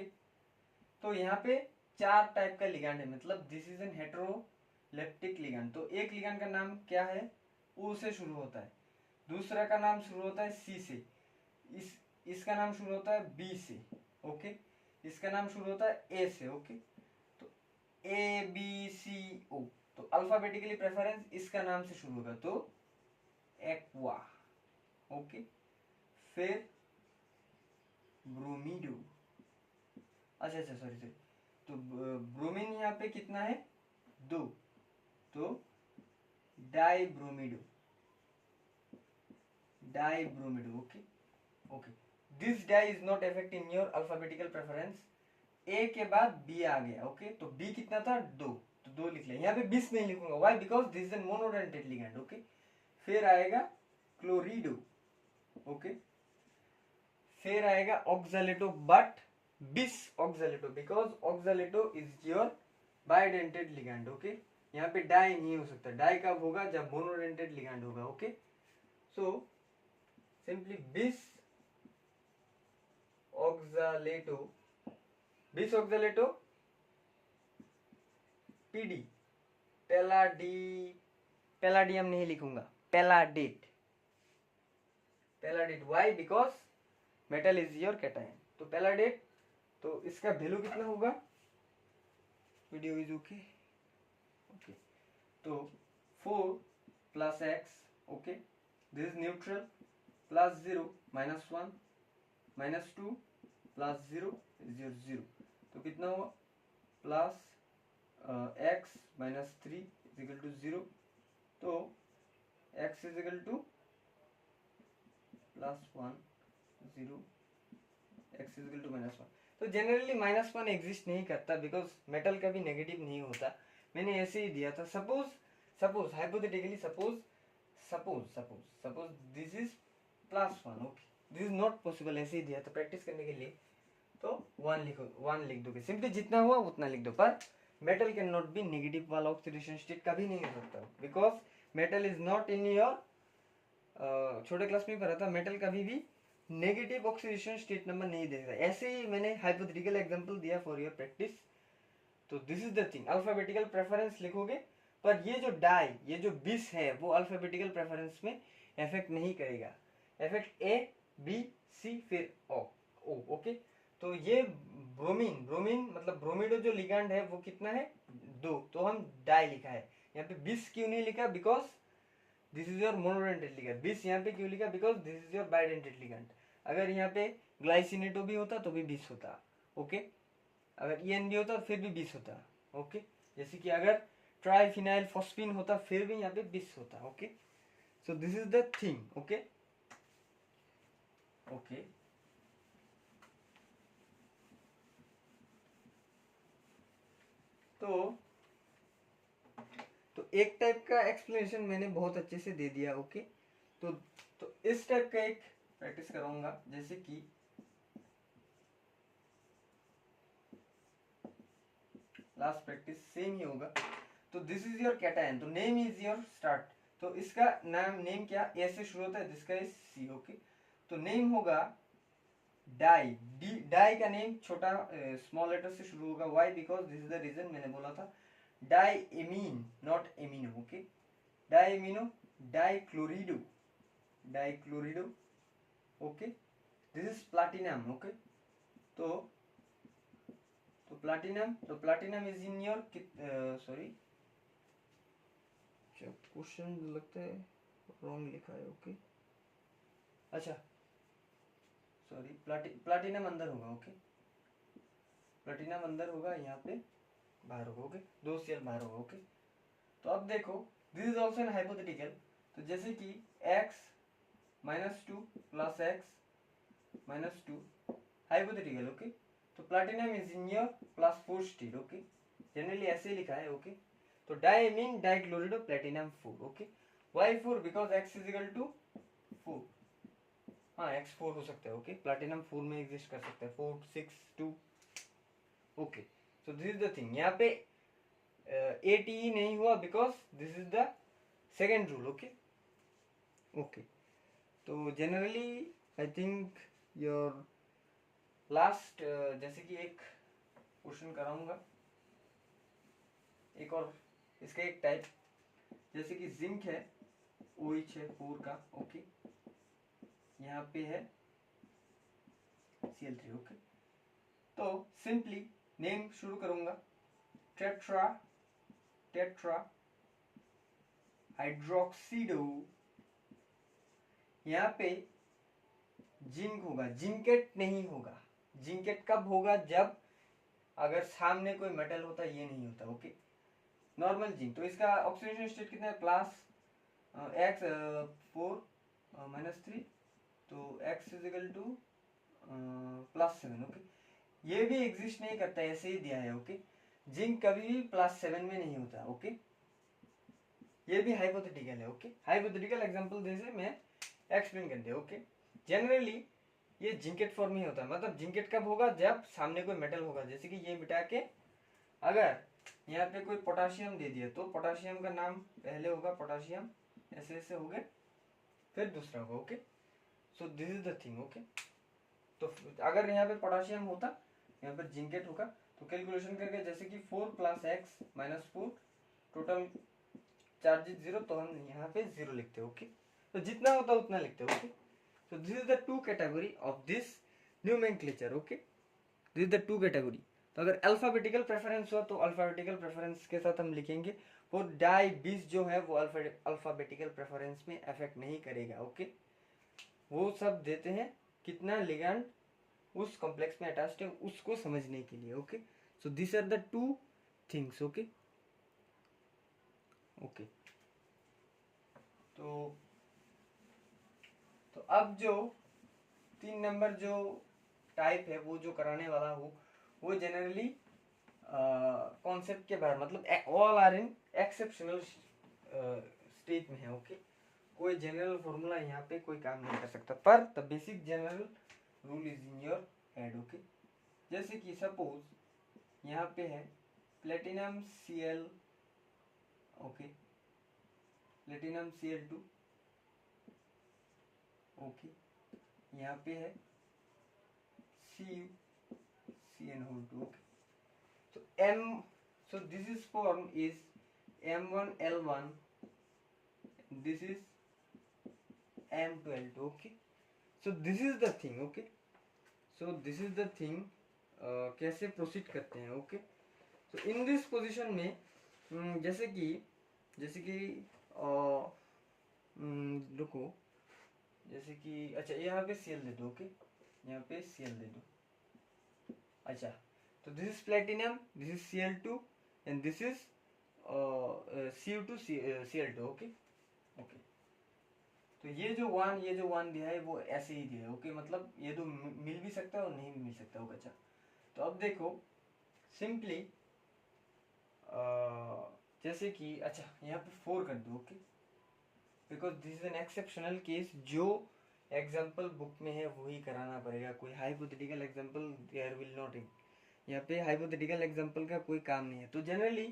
तो यहाँ पे 4 टाइप का लिगैंड है, मतलब this is N heteroleptic ligand. तो एक लिगैंड का नाम क्या है, ओ से शुरू होता है, दूसरा का नाम शुरू होता है सी से, इसका नाम शुरू होता है बी से, ओके, इसका नाम शुरू होता है ए से, ओके, तो ए बी सी ओ, तो अल्फाबेटिकली प्रेफरेंस इसका नाम से शुरू होगा, तो एक्वा, ओके, फिर ब्रोमीडो, अच्छा सॉरी, तो ब्रोमीन यहाँ पे कितना है, 2, तो dibromido, okay, this di is not effect in your alphabetical preference, A के बाद बी आ गया, ओके, तो बी कितना था, 2, तो 2 लिख लिया, यहाँ पे 20 नहीं लिखूंगा, why, because this is an monodentate ligand, okay, फिर आएगा क्लोरिडो, ओके, फिर आएगा oxalato, but bis oxalato, because oxalato is your bidentate ligand, okay, यहाँ पे डाई नहीं हो सकता, डाई कब होगा, जब मोनोडेंटेड लिगैंड होगा, okay, so simply bis oxalato, bis oxalato PD, palladium नहीं लिखूंगा, palladate, why, because metal is your cation, तो पैलाडेट, तो इसका वैल्यू कितना होगा, वीडियो इज ओके, तो 4 plus x, okay, this is neutral, plus 0 minus 1 minus 2 plus 0 0, तो कितना हुआ, plus x minus 3 is equal to 0, तो x is equal to plus 1 0, x is equal to minus 1, तो जनरली माइनस 1 एग्जिस्ट नहीं करता, because metal का भी negative नहीं होता, मैंने ऐसे ही दिया था, suppose hypothetically suppose this is plus 1, okay, this is not possible, ऐसे ही दिया था प्रैक्टिस करने के लिए, तो 1 लिखो, 1 लिख दोगे, सिंपली जितना हुआ उतना लिख दो, पर metal can not be negative वाला ऑक्सीडेशन स्टेट कभी नहीं हो सकता, because metal is not in your, छोटे क्लास में पढ़ा था, मेटल कभी भी नेगेटिव ऑक्सीडेशन स्टेट नंबर नहीं देगा, ऐसे ही मैंने हाइपोथेटिकल एग्जांपल दिया फॉर योर प्रैक्टिस, तो this is the thing, alphabetical preference लिखोगे, पर ये जो डाई, ये जो बिस है, वो अल्फाबेटिकल प्रेफरेंस में इफेक्ट नहीं करेगा, इफेक्ट ए बी सी फिर ओ, ओके, तो ये ब्रोमीन मतलब ब्रोमीडो जो लिगैंड है वो कितना है, 2, तो हम डाई लिखा है, यहाँ पे बिस क्यों नहीं लिखा, because this is your monodentate ligand, बिस यहाँ पे क्यों लिखा, because this is your bidentate ligand, अगर यहाँ पे ग्लाइसिनेटो भी होता तो भी 20 होता, ओके, अगर EN भी होता फिर भी 20 होता, ओके, जैसे कि अगर ट्राइफिनाइल फॉस्फीन होता फिर भी यहाँ पे 20 होता, okay, so this is the thing, okay, तो एक टाइप का एक्सप्लेनेशन मैंने बहुत अच्छे से दे दिया, ओके, तो इस टाइप का एक प्रैक्टिस कराऊंगा, जैसे कि लास्ट प्रैक्टिस सेम ही होगा, तो दिस इज योर कैटायन, तो नेम इज योर स्टार्ट, तो इसका नेम क्या, ए से शुरू होता है, जिसका इज सी, ओके, तो नेम होगा डाई, डाई का नेम छोटा स्मॉल लेटर से शुरू होगा, why, because this is the reason, मैंने बोला था di amine not amino, okay, di amino, dichlorido, okay, this is platinum, okay, तो platinum is in your, sorry question लगता है रॉन्ग लिखा है, ओके, अच्छा सॉरी, प्लैटिनम अंदर होगा, ओके, प्लैटिनम अंदर होगा, यहाँ पे बाहर होगा, ओके, 2 सेल बाहर होगा, ओके, तो अब देखो this is also an hypothetical, तो जैसे कि x -2 plus x -2 hypothetical, okay. तो platinum is in your +4 state, okay, generally ऐसे ही लिखा है, ओके। तो di amine dichloride of platinum 4, okay. Why 4? Because x is equal to 4, हाँ x 4 हो सकता है, ओके। प्लैटिनम 4 में एग्जिस्ट कर सकता है, 4 6 2, okay. So this is the thing, यहाँ पे ATE नहीं हुआ because this is the second rule, okay okay. तो generally I think your last, जैसे कि एक क्वेश्चन कराऊंगा, एक और इसका एक टाइप, जैसे कि जिंक है, OH है 4 का, ओके, यहाँ पे है Cl3, ओके। तो सिंपली नेम शुरू करूंगा, टेट्रा टेट्रा हाइड्रोक्सीडो, यहाँ पे जिंक होगा, जिंकेट नहीं होगा। जिंकेट कब होगा? जब अगर सामने कोई मेटल होता, ये नहीं होता, ओके। नॉर्मल जिंक, तो इसका ऑक्सीडेशन स्टेट कितना है? X4 - 3, तो X is equal to +7, okay. ये भी एग्जिस्ट नहीं करता, ऐसे ही दिया है, ओके। जिंक कभी भी +7 में नहीं होता, ओके। ये भी हाइपोथेटिकल है, ओके। हाइपोथेटिकल एग्जांपल जैसे मैं एक्सप्लेन कर दिया, ओके। जनरली ये जिंकेट फॉर्म ही होता है, मतलब जिंकेट कब होगा? जब सामने कोई मेटल होगा, जैसे कि ये मिटा के अगर यहाँ पे कोई पोटाशियम दे दिया, तो पोटाशियम का नाम पहले होगा पोटाशियम, ऐसे ऐसे हो गए, फिर दूसरा होगा, okay. So this is the thing, okay. तो अगर यहाँ पे पोटाशियम होता, यहाँ पर जिंकेट होगा, तो कैलकुलेशन करके जैसे कि 4 + x - 4 टोटल चार्जेस 0, तो हम यहाँ पे 0 लिखते हैं, ओके। तो जितना होता उतना लिखते हैं, okay. So this is the two category of this nomenclature, okay? This is the two category. तो अगर अल्फाबेटिकल प्रेफरेंस हुआ तो अल्फाबेटिकल प्रेफरेंस के साथ हम लिखेंगे, और डाई बीस जो है वो अल्फाबेटिकल प्रेफरेंस में अफेक्ट नहीं करेगा, ओके। वो सब देते हैं कितना लिगैंड उस कॉम्प्लेक्स में अटैच्ड है, उसको समझने के लिए, okay. So this are the two things, okay okay. तो अब जो 3 नंबर जो टाइप है, वो जो कराने वाला हूँ, वो जनरली कॉन्सेप्ट के बारे, मतलब all are in exceptional stage में है, ओके। कोई जनरल फॉर्मूला यहाँ पे कोई काम नहीं कर सकता, पर the basic general rule is in your head, okay. जैसे कि सपोज यहाँ पे है platinum Cl, okay, platinum Cl2, okay, यहाँ पे है CuCN2, okay. So this is form is M1L1, this is M2L2, okay. So this is the thing, okay. So this is the thing, कैसे proceed करते हैं, okay. तो in this position में जैसे कि रुको, जैसे कि अच्छा यहाँ पे Cl दे दो, ओके, यहाँ पे Cl दे दो, अच्छा। तो this is platinum, this is Cl2 and this is Cu2 Cl2, okay okay. तो ये जो वन दिया है वो ऐसे ही दिया है, ओके। मतलब ये तो मिल भी सकता है और नहीं भी मिल सकता होगा, अच्छा। तो अब देखो सिंपली जैसे कि अच्छा यहाँ पे 4 कर दो, okay, because this is an exceptional case, जो एग्जाम्पल बुक में है वही कराना पड़ेगा, कोई hypothetical example there will not, यहाँ पे हाइपोथेटिकल एग्जाम्पल का कोई काम नहीं है। तो जनरली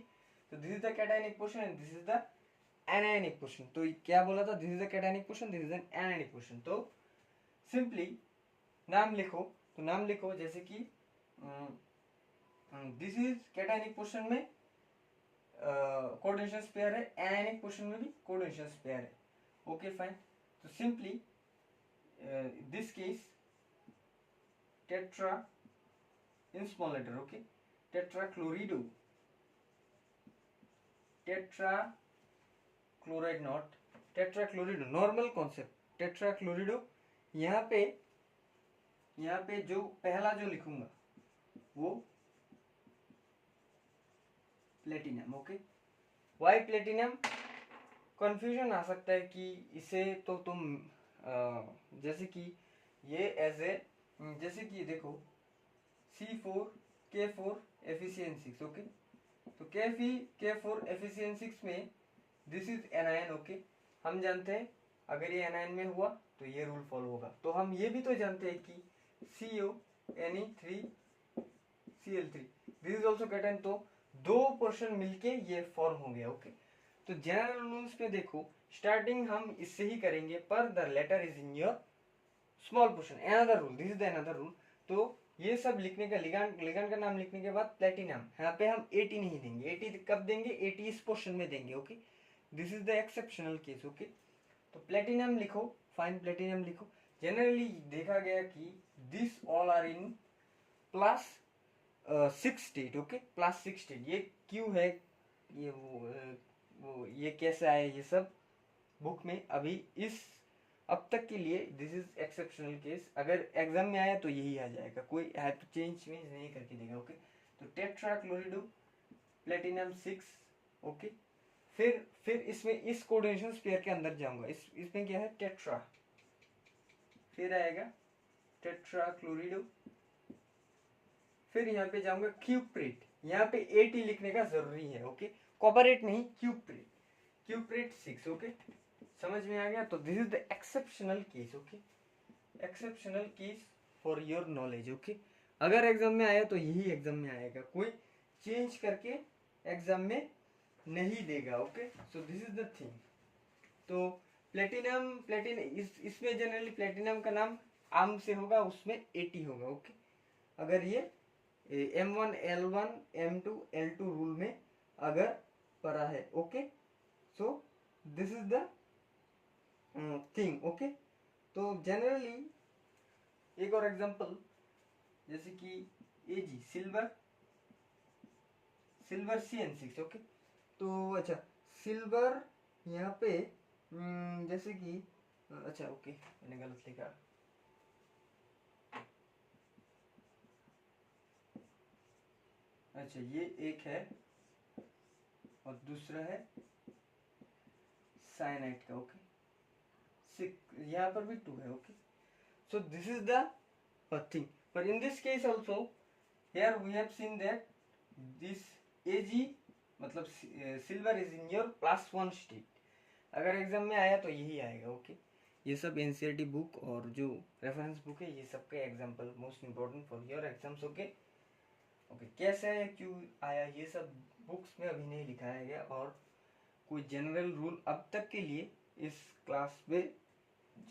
तो this is the cationic portion and this is the anionic portion. तो क्या बोला था? This is the cationic portion, this is N anionic portion. तो सिंपली नाम लिखो, तो नाम लिखो जैसे कि दिस इज कैटायनिक पोर्शन में कोऑर्डिनेशन पेयर है, एनायनिक पोर्शन में भी कोऑर्डिनेशन पेयर है, ओके फाइन। तो simply this case tetra in small letter, okay, tetrachlorido, tetrachloride not tetrachlorido, normal concept tetrachlorido। यहाँ पे जो पहला जो लिखूंगा वो platinum, okay. Why platinum? Confusion आ सकता है कि इसे तो तुम जैसे कि ये एज ए, जैसे कि देखो C4K4 Fe6, ओके। तो K4 Fe6 में दिस इज एनायन, ओके। हम जानते हैं अगर ये एनायन में हुआ तो ये रूल फॉलो होगा। तो हम ये भी तो जानते हैं कि CONe3Cl3 this is also cation, तो दो पोर्शन मिलके ये फॉर्म हो गया, ओके। तो जनरल रूल्स पे देखो, स्टार्टिंग हम इससे ही करेंगे, पर the letter is in your small portion, another rule, this is the another rule. तो ये सब लिखने का, लिगैंड का नाम लिखने के बाद प्लेटिनम, यहाँ पे हम 80 नहीं देंगे, 80 कब देंगे, 80 इस पोर्शन में देंगे, okay. This is the exceptional case, okay. तो प्लेटिनम लिखो, फाइन प्लेटिनम लिखो। जनरली देखा गया कि this all are in plus 6 state, okay, plus 6 state. ये क्यों है, ये वो ये कैसे आया, ये सब बुक में अभी इस अब तक के लिए दिस इज एक्सेप्शनल केस। अगर एग्जाम में आया तो यही आ जाएगा, कोई हैव टू चेंज नहीं करके देगा, ओके। तो टेट्राक्लोरिडो प्लेटिनम 6, ओके। फिर इसमें इस कोऑर्डिनेशन पेयर के अंदर जाऊंगा, इसमें क्या है, टेट्रा, फिर आएगा टेट्राक्लोरिडो, फिर यहाँ पे जाऊंगा क्यूप्रेट। यहाँ पे 80 लिखने का जरूरी है, ओके, कॉपरेट नहीं, क्यूप्रेट 6, ओके। समझ में आ गया। तो this is the exceptional case, okay, exceptional case for your knowledge, okay. अगर एग्जाम में आया तो यही एग्जाम में आएगा, कोई चेंज करके एग्जाम में नहीं देगा, okay. So this is the thing. तो इसमें जनरली प्लेटिनम का नाम आम से होगा, उसमें 80 होगा, ओके। अगर ये M1 L1 M2 L2 rule में अगर पढ़ा है, okay. So this is the thing, okay. तो जनरली एक और एग्जांपल, जैसे कि Ag सिल्वर CN6, ओके। तो अच्छा, सिल्वर यहाँ पे जैसे कि अच्छा, ओके, मैंने गलत लिखा, अच्छा ये एक है और दूसरा है साइनाइड का, ओके। यहाँ पर भी 2 है, okay. So this is the thing, but in this case also here we have seen that this Ag मतलब silver is in your +1 state. अगर एग्जाम में आया तो यही आएगा, ओके। ये सब एनसीईआरटी बुक और जो रेफरेंस बुक है, ये सब के example most important for your exams, okay. Okay, कैसे आया, क्यों आया, ये सब बुक्स में अभी नहीं लिखाया गया। और कोई जनरल रूल अब तक के लिए इस क्लास में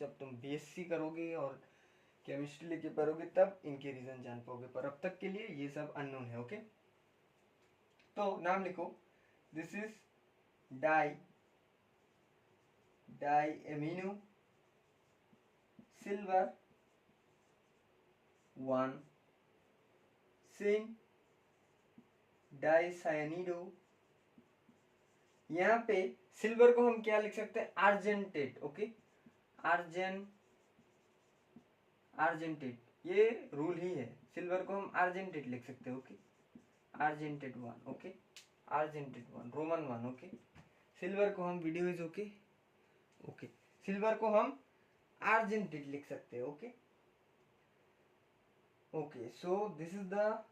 जब तुम बीएससी करोगे और केमिस्ट्री लेके पढ़ोगे तब इनके रीजन जान पाओगे, पर अब तक के लिए ये सब अननोन है, ओके। तो नाम लिखो, this is di amino silver 1 सिन डाइसायनिडो। यहाँ पे सिल्वर को हम क्या लिख सकते हैं, आर्जेंटेट, ओके, आर्जेंटेट, ये रूल ही है। सिल्वर को हम आर्जेंटेट लिख सकते हैं, okay, argentate 1, okay, argentate 1 roman 1, okay. Silver को हम वीडियो इज ओके, ओके, सिल्वर को हम आर्जेंटेट लिख सकते हैं, okay, okay. So this is the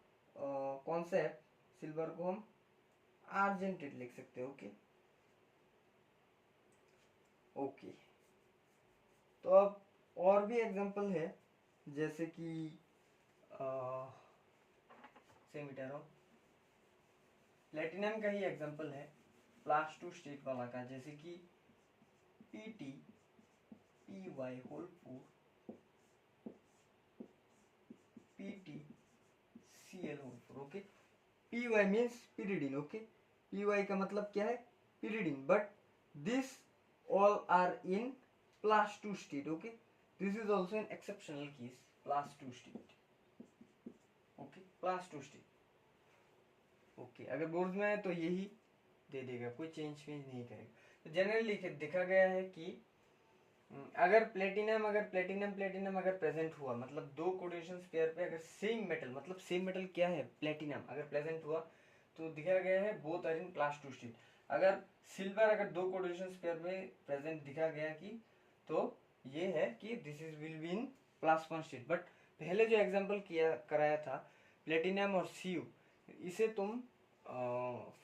concept, silver को हम आर्जेंटेट लिख सकते हैं, ओके, ओके। तो अब और भी एग्जांपल है, जैसे कि सेमीटेरो प्लेटिनम का ही एग्जांपल है, +2 स्टेट वाला का, जैसे कि PT PY whole 4 PT Cl whole 4, okay. PY means pyridine, okay. PY का मतलब क्या है, pyridine, but this all are in +2 state, okay. This is also an exceptional case, +2 state, okay, +2 state, okay। अगर board में है तो यही दे देगा, कोई चेंज नहीं करेगा। तो जनरली देखा गया है कि अगर प्लेटिनम अगर प्रेजेंट हुआ, मतलब दो कोऑर्डिनेशन पेयर पे अगर सेम मेटल, मतलब सेम मेटल क्या है, प्लेटिनम, अगर प्रेजेंट हुआ तो दिखा गया है बोथ आर इन +2 स्टेट। अगर सिल्वर अगर दो कोऑर्डिनेशन पेयर में प्रेजेंट दिखा गया कि, तो ये है कि this is will be in +1 state. But पहले जो एग्जांपल किया कराया था प्लेटिनम और Cu, इसे तुम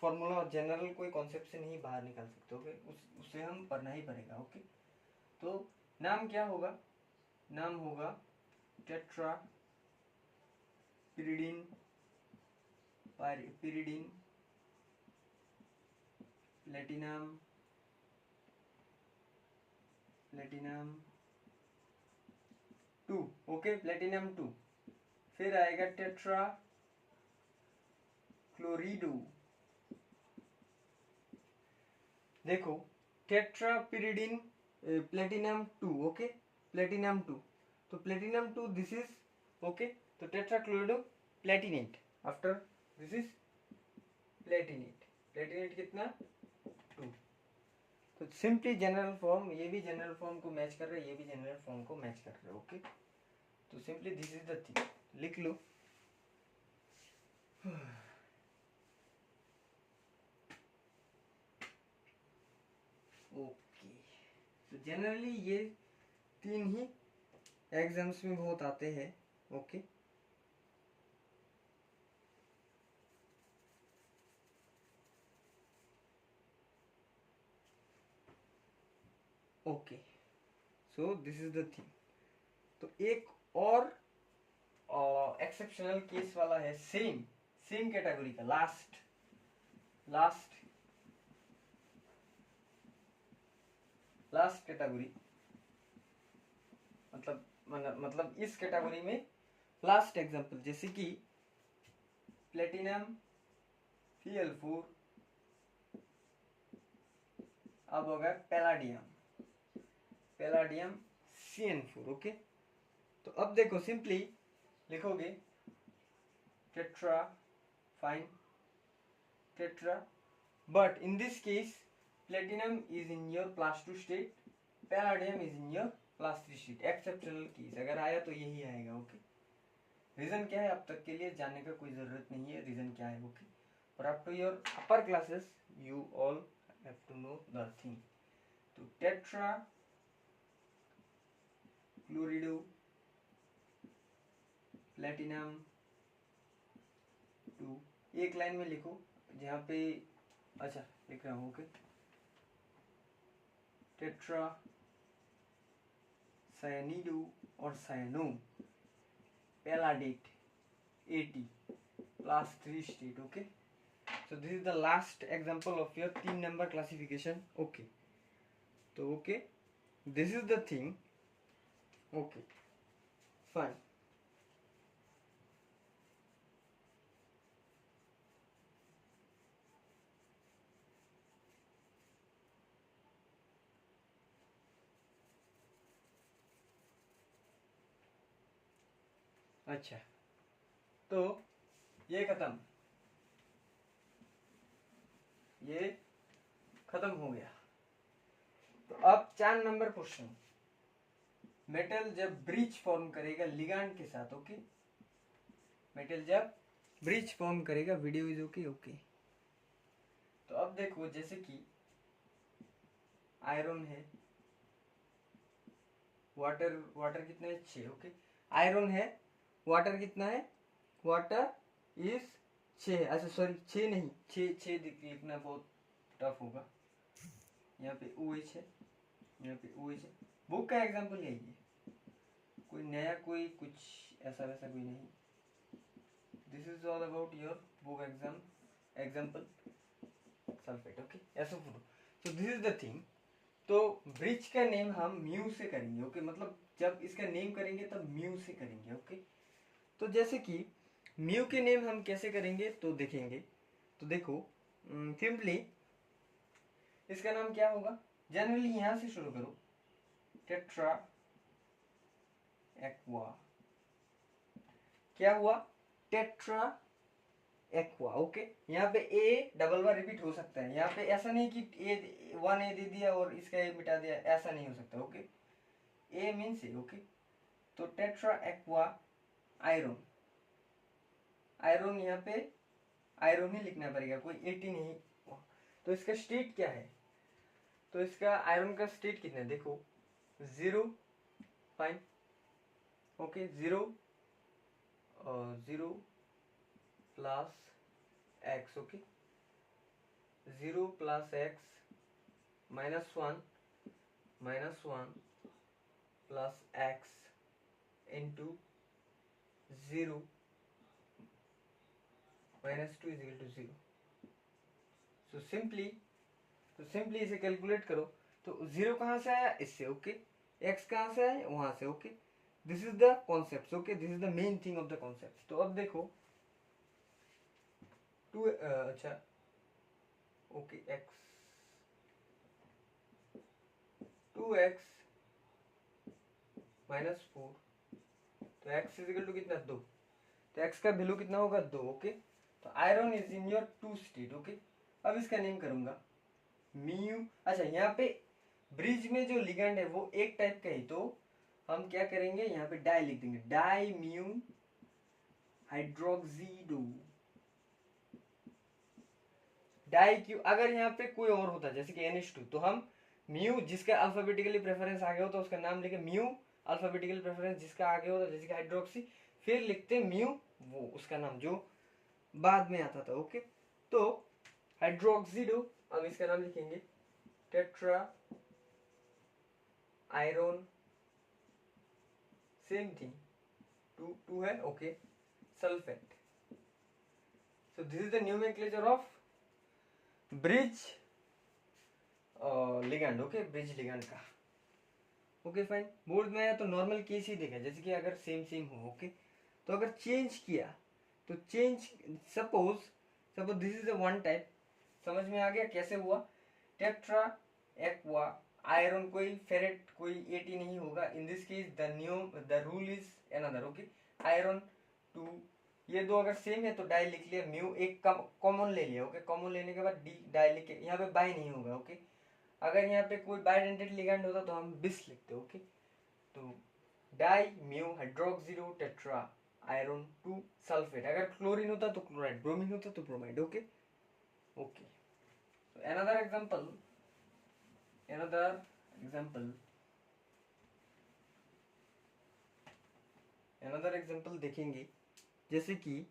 फॉर्मूला जनरल कोई कॉन्सेप्ट से नहीं बाहर निकाल सकते, ओके, उसे हम पढ़ना ही पड़ेगा, ओके। तो नाम क्या होगा, नाम होगा tetra pyridine, pyridine platinum, platinum 2, okay, platinum 2। फिर आएगा टेट्रा क्लोरिडो, देखो tetra pyridine platinum 2, okay, platinum 2, तो प्लेटिनम 2 दिस इज, ओके, तो tetra chlorido platinate, after this is platinate, platinate कितना 2। तो सिंपली जनरल फॉर्म, ये भी जनरल फॉर्म को मैच कर रहे हैं, ये भी जनरल फॉर्म को मैच कर रहे हैं, ओके। तो simply this is the thing, लिख लो। ओके, तो जनरली ये 3 ही एग्जाम्स में बहुत आते हैं, okay. Okay, so this is the thing. तो एक और एक्सेप्शनल केस वाला है, सेम सेम कैटेगरी का, लास्ट कैटेगरी, मतलब इस कैटेगरी में लास्ट एग्जांपल, जैसे कि प्लेटिनम Cl4, अब होगा पैलाडियम CN4, ओके। तो अब देखो सिंपली लिखोगे tetra, fine, tetra, but in this case platinum is in your +2 state, palladium is in your +3 state, exceptional case अगर आया तो यही आएगा, ओके। रीजन क्या है अब तक के लिए जानने का कोई जरूरत नहीं है, रीजन क्या है, ओके। और up to your upper classes you all have to know the thing. तो टेट्रा क्लोरिडो प्लेटिनम 2, एक लाइन में लिखो जहाँ पे, अच्छा लिख रहा हूँ, ओके, टेट्रा साइनिडो और cyano palladate 80 +3 state, okay. So this is the last example of your 3 number classification, okay। तो okay, this is the thing, okay, fine। अच्छा, तो ये खत्म हो गया। तो अब 4 नंबर क्वेश्चन, मेटल जब ब्रिज फॉर्म करेगा लिगांड के साथ, ओके, मेटल जब ब्रिज फॉर्म करेगा, वीडियो इज ओके, ओके। तो अब देखो जैसे कि आयरन है, वाटर कितना है 6, ओके, आयरन है, वाटर कितना है, वाटर इज 6 है, अच्छा सॉरी 6 नहीं, 6 लिखना बहुत टफ होगा, यहाँ पे OH है, यहाँ पे OH है, बुक का एग्जांपल यही है, कोई नया कोई कुछ ऐसा वैसा कोई नहीं, this is all about your book example sulphate, okay, SO4। तो दिस इज द थिंग। तो ब्रिज का नेम हम म्यू से करेंगे, ओके, मतलब जब इसका नेम करेंगे तब म्यू से करेंगे, ओके। तो जैसे कि म्यू के नेम हम कैसे करेंगे तो देखेंगे। तो देखो सिंपली इसका नाम क्या होगा, जनरली यहां से शुरू करो, टेट्रा एक्वा, क्या हुआ, टेट्रा एक्वा, ओके। यहाँ पे ए डबल बार रिपीट हो सकता है, यहाँ पे ऐसा नहीं कि वन ए दे दिया और इसका ए मिटा दिया, ऐसा नहीं हो सकता, ओके। ए मीन्स ए, ओके। तो टेट्रा एक्वा आयरन, आयरन यहाँ पे आयरन ही लिखना पड़ेगा, कोई 80 नहीं। तो इसका स्टेट क्या है, तो इसका आयरन का स्टेट कितना है, देखो 0, fine, okay, 0 0 plus x, okay, 0 plus x -1 plus x into 0 -2 is equal to 0। So simply इसे कैलकुलेट करो तो 0 कहाँ से आया, इससे, ओके, एक्स कहाँ से आया, वहां से, okay. This is the concept, okay, this is the main thing of the concept. तो अब देखो अच्छा, ओके, एक्स 2x -4, तो x इज इक्वल टू कितना, 2, तो x का वैल्यू कितना होगा, 2, ओके। तो iron is in your 2 state, okay. अब इसका नेम करूंगा म्यू। अच्छा, यहाँ पे ब्रिज में जो लिगेंड है वो एक टाइप का ही, तो हम क्या करेंगे, यहाँ पे डाई लिख देंगे, डाई म्यू हाइड्रोक्सीडो। डाई क्यू, अगर यहाँ पे कोई और होता जैसे कि NH2, तो हम म्यू जिसका अल्फाबेटिकली प्रेफरेंस आगे होता उसका नाम लिखे म्यू, अल्फाबेटिकल प्रेफरेंस जिसका आगे होता जैसे कि हाइड्रोक्सी, फिर लिखते म्यू वो उसका नाम जो बाद में आता था, ओके। तो हाइड्रोक्सीडो, अब इसका नाम लिखेंगे tetra iron, same thing, two है, okay, sulphate. So this is the nomenclature of bridge ligand, okay, bridge ligand का, ओके फाइन। बोर्ड में आया तो नॉर्मल केस ही देखा, जैसे कि अगर सेम हो, ओके। तो अगर चेंज किया तो change, suppose this is a one type, समझ में आ गया कैसे हुआ, टेट्रा एक्वा आयरन, कोई फेरेट कोई एटी नहीं होगा, इन this case the rule is another, okay. Iron 2, ये दो अगर सेम है तो डाई लिख लिया, म्यू एक कॉमन ले लिया, ओके, कॉमन लेने के बाद डी डाई लिख के, यहाँ पे बाई नहीं होगा, ओके। अगर यहाँ पे कोई बाइडेंटेड लिगेंड होता तो हम बिस लिखते, ओके। तो di mu hydroxido tetra iron 2 sulphate, अगर क्लोरीन होता तो क्लोराइड, ब्रोमीन होता तो bromide, okay, okay. Another example देखेंगे, जैसे कि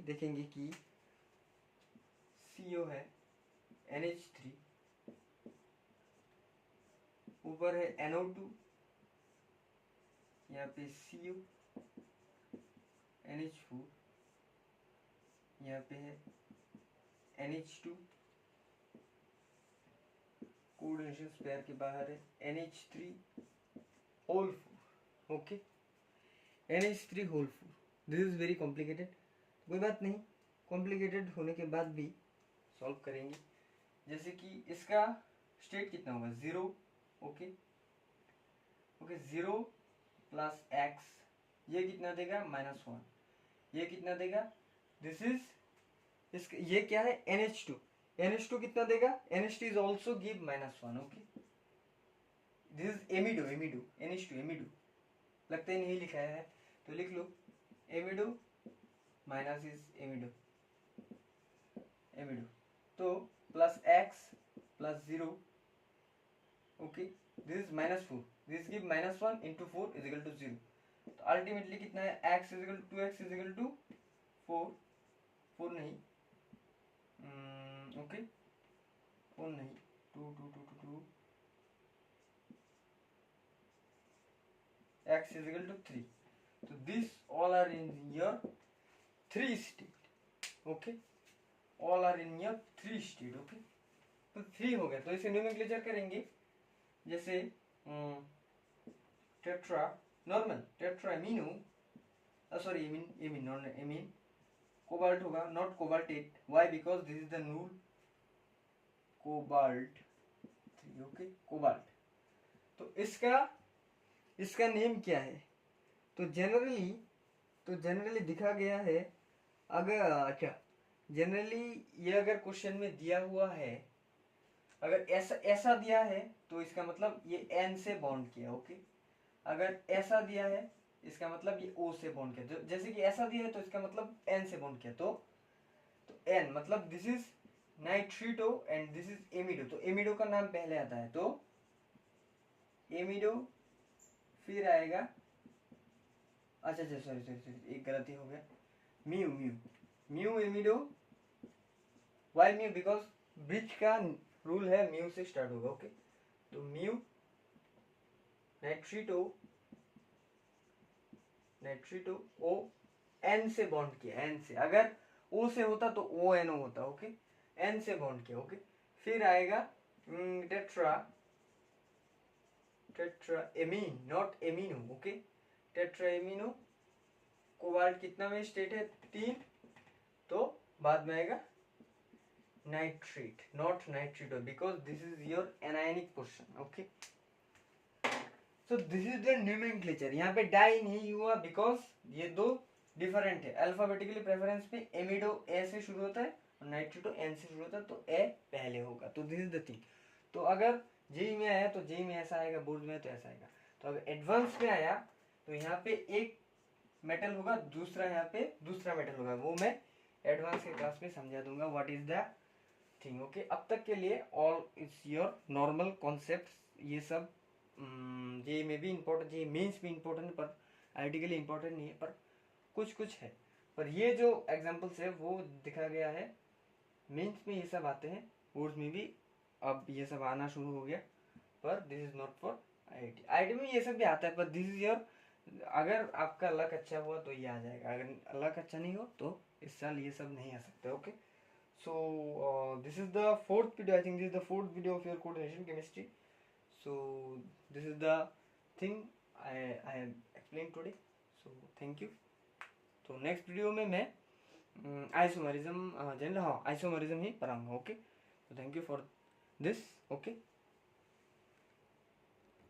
देखेंगे कि CO है NH3, ऊपर है NO2, यहाँ पे CO NH4, यहाँ पे है NH2, कोऑर्डिनेशन पेयर के बाहर है NH3 whole 4, okay, NH3 whole 4। This is very complicated, कोई बात नहीं, कॉम्प्लिकेटेड होने के बाद भी सॉल्व करेंगे। जैसे कि इसका स्टेट कितना होगा, 0, ओके, 0 प्लस एक्स, ये कितना देगा, -1, ये कितना देगा, दिस इज ये क्या है, NH2 कितना देगा, NH2 is also give -1, okay. This is amido, NH2 amido, लगता है नहीं लिखा है तो लिख लो, एमिडो माइनस इज एमिडो, तो plus x plus 0, okay, this is -4, this give -1 into 4 is equal to 0। तो अल्टीमेटली कितना है, x is equal to 2x is equal to 4 नहीं, ओके, 4 नहीं, 2 x is equal to 3। so this all are in your 3 state, okay, all are in your 3 state, okay। तो 3 हो गया, तो इसे नोमेनक्लेचर करेंगे, जैसे tetra normal, tetra amino, sorry amine cobalt होगा, not cobaltate, why, because this is the rule, cobalt 3, okay, cobalt. तो इसका नेम क्या है, तो जनरली दिखा गया है, अगर अच्छा, जनरली ये अगर क्वेश्चन में दिया हुआ है, अगर ऐसा दिया है तो इसका मतलब ये N से बॉन्ड किया, ओके। अगर ऐसा दिया है इसका मतलब ये O से बॉन्ड किया, जैसे कि ऐसा दिया है तो इसका मतलब N से बॉन्ड किया, तो N मतलब this is nitrito and this is amido, तो एमिडो का नाम पहले आता है, तो एमिडो, फिर आएगा, अच्छा सॉरी एक गलती हो गया, mu mu mu amido, why mu? Because bridge का रूल है म्यू से स्टार्ट होगा, ओके। तो mu nitrito, nitrito O N से बॉन्ड किया, एन से, अगर ओ से होता तो ओ एन ओ होता, ओके। एन से बॉन्ड किया, ओके। फिर आएगा tetra, tetra amine, not amino, okay. Tetra amino, cobalt कितना में स्टेट है? 3, तो बाद में आएगा nitrate, not nitrito, because this is your anionic portion, okay. So this is the nomenclature. यहाँ पे डाई नहीं हुआ बिकॉज ये दो डिफरेंट है। अल्फाबेटिकली प्रेफरेंस में एमिडो ए से शुरू होता है और नाइट्रिटो एन से शुरू होता है, तो ए पहले होगा। तो दिस इज द थिंग। तो अगर जेई में आया तो जेई में ऐसा आएगा, बोर्ड में तो ऐसा आएगा। तो अगर एडवांस में आया तो यहाँ पे एक मेटल होगा, दूसरा यहाँ पे दूसरा मेटल होगा, वो मैं एडवांस के क्लास में समझा दूंगा what is the thing, okay. अब तक के लिए all it's your normal concept. ये सब जे में भी इम्पोर्टेंट, जे मेंस भी इम्पोर्टेंट है, पर आईटी के लिए इम्पोर्टेंट नहीं है, पर कुछ कुछ है। पर ये जो एग्जांपल्स है वो दिखा गया है, मेंस में ये सब आते हैं, बोर्ड्स में भी अब ये सब आना शुरू हो गया, पर this is not for IIT. IIT में ये सब भी आता है, पर दिस इज योर, अगर आपका लक अच्छा हुआ तो ये आ जाएगा, अगर लक अच्छा नहीं हो तो इस साल ये सब नहीं आ सकते, okay. So this is the fourth video. I think this is the fourth video of your coordination chemistry. So this is the thing I have explained today. So thank you. तो नेक्स्ट वीडियो में मैं isomerism general, हाँ isomerism ही पढ़ाऊंगा, okay. तो thank you for this, okay.